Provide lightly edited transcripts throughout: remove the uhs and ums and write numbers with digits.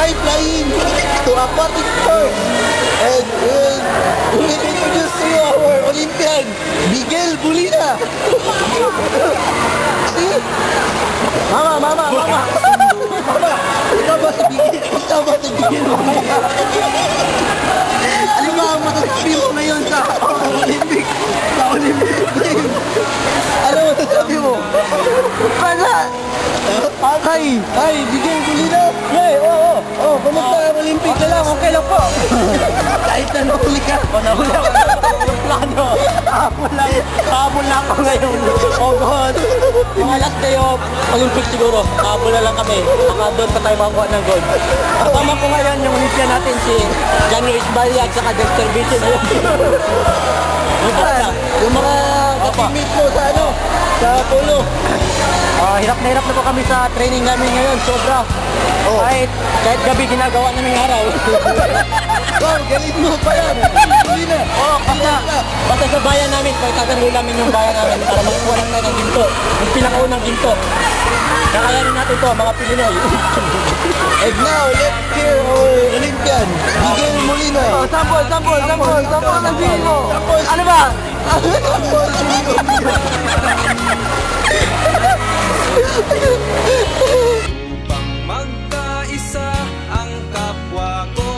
high flying to aquatic sport. And we will introduce to you our Olympian, Miguel Molina. See? Mama. Mama, ikaw ba si Miguel? Ikaw ba si Miguel Molina? Ano ba ang masasabi mo ngayon sa Olympic? Sa Olympic Games? Ano masasabi mo? Para! Hi, Miguel Molina? Hey, oo. Kamusta ang Olympic na lang? Okay lang po. Kahit na nahuli ka. Nahuli ako ng plano. Habol na ako ngayon. Oh God. Mga last day of Olympics siguro. Habol na lang kami. Baka doon pa tayo makakuha ng gold. Kasama ko ngayon yung Olympian natin si John Luis Valle at saka Dexter Vincent. Yung mga kapimit mo sa sa polo. Hirap na po kami sa training namin ngayon. Sobra. Kahit gabi ginagawa namin araw. Wow, galing mo pa yan. Molina. Basta sa bayan namin, pagkakaroon namin yung bayan namin para magkuha lang tayo ng ginto. Yung pinakaunang ginto. Kakayanin natin to, mga Pilinoy. And now, let's hear our Olympian, Miguel Molina. Sample ang tingin mo. Ano ba? Upang magkaisa ang kapwa ko,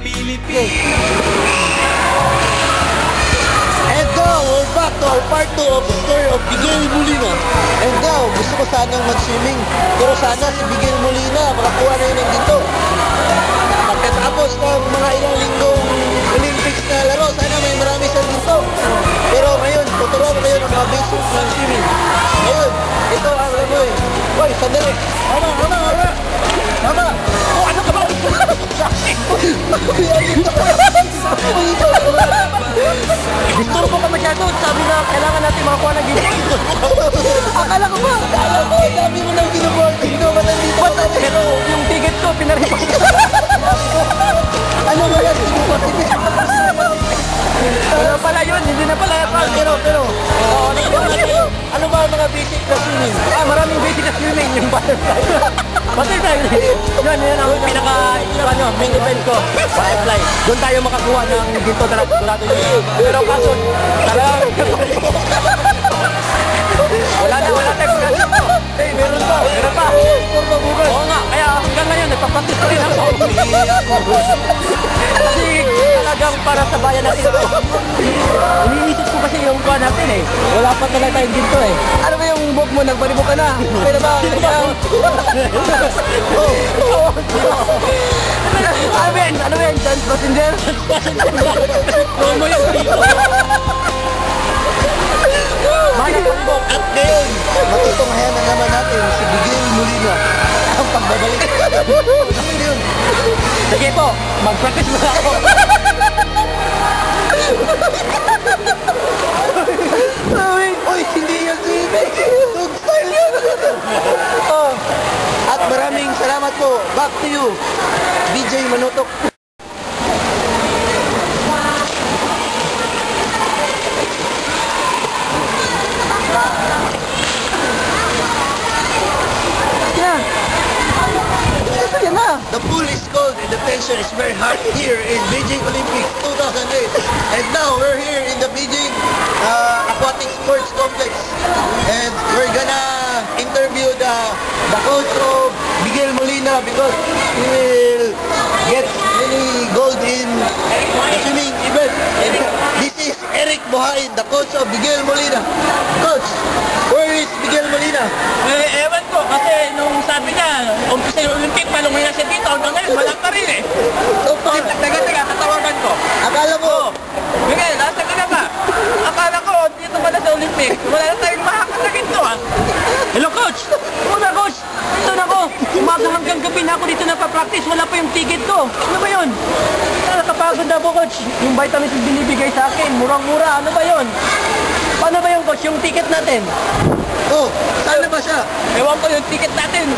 Pilipino. And now, we're back to our part 2 of the story of Miguel Molina. And now, gusto ko sanang mag-swimming. Pero sana si Miguel Molina makakuha na yun ng dito. Pagkatapos ng mga ilang linggong Olympics na laro, sana may marami siyang dito. Pero ngayon, tuturuan ko kayo ng mga basics ng swimming. Ngayon, ito ang lagoy. Hoy, sandali. Mama! Oh, ano ka ba? Disturo ko ka masyado. Sabi na kailangan natin makakuha ng ginto. Akala ko ba? Dami mo nang ginuboard. Ikaw ba nandito? Pero yung ticket ko, pinaripan ko. Ano ba yan? Wala pala yun, hindi na pala. Pero, ano ba ang mga basic na swimming? maraming basic na swimming yung butterfly. Butterfly, yun ang main event ko, butterfly. Doon tayo makakuha ng ginto talaga. Pero kaso, talaga, wala tayo pagkasya mo. Meron pa. Oo nga, kaya hanggang ngayon, nagpapractice pa rin ako. Kasi talagang para sa bayan natin ito. Iniisip ko kasi yung kuha natin eh. Wala pa talaga tayong ginto eh. Ano ba yung bog mo? Nagbaribok ka na? Kaya ba? Ano ba yan? Dance passenger? Promo yung dito. At ngayon, matutunghayan na naman natin si Miguel Molina ang pagbabalik. Ano yun? Sige po, mag-practice muna ako. Uy, hindi yan swimming. Dog style yan. At maraming salamat po. Back to you, DJ Manutok. The pool is cold and the tension is very hard here in Beijing Olympics 2008. And now we're here in the Beijing Aquatic Sports Complex. And we're gonna interview the coach of Miguel Molina because he will get many gold in the swimming event. And this is Eric Buhain, the coach of Miguel Molina. Coach, where is Miguel Molina? Ewan ko, kasi nung sabi niya, umpisa yung Olympic, palungoy na siya dito, hanggang ngayon, wala pa rin eh. So far, Taga, katawagan ko. akala mo, Miguel, nasa ka na ba? Akala ko, dito pa na sa Olympic, wala na tayong makakasakit to ah. Hello coach! Muna coach! Dito na ako! Umaga hanggang gabi na ako dito napapractice, wala pa yung ticket ko. Ano ba yun? Nakapagod na po coach. Yung vitamins yung binibigay sa akin, murang-mura. Ano ba yun? Paano ba yung coach, yung ticket natin? oh, saan na ba siya? Ewan ko yung ticket natin.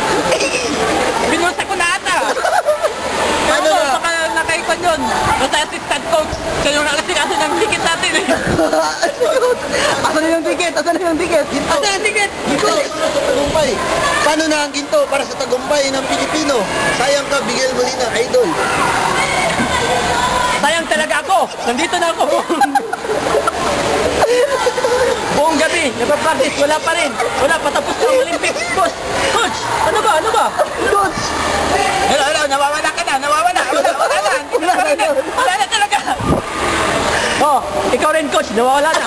Binusa ko na ata. Paano Ewan ko, na? baka nakaipad yun. Basta assistant coach. Siya yung nakasikaso ng ticket natin eh. Asan na yung ticket? Asan na yung ticket? Ginto. Asan yung ticket? Ginto para sa tagumpay. Paano na ang ginto para sa tagumpay ng Pilipino? Sayang ka, Miguel Molina, idol. Sayang talaga ako. Nandito na ako. Buong gabi, nagpa-practice, wala pa rin. Wala, patapos na ang Olympics. Coach, coach, ano ba? Coach. Hello, nawawala ka na, nawawala. Wala na talaga. Oh, ikaw rin coach, nawawala na.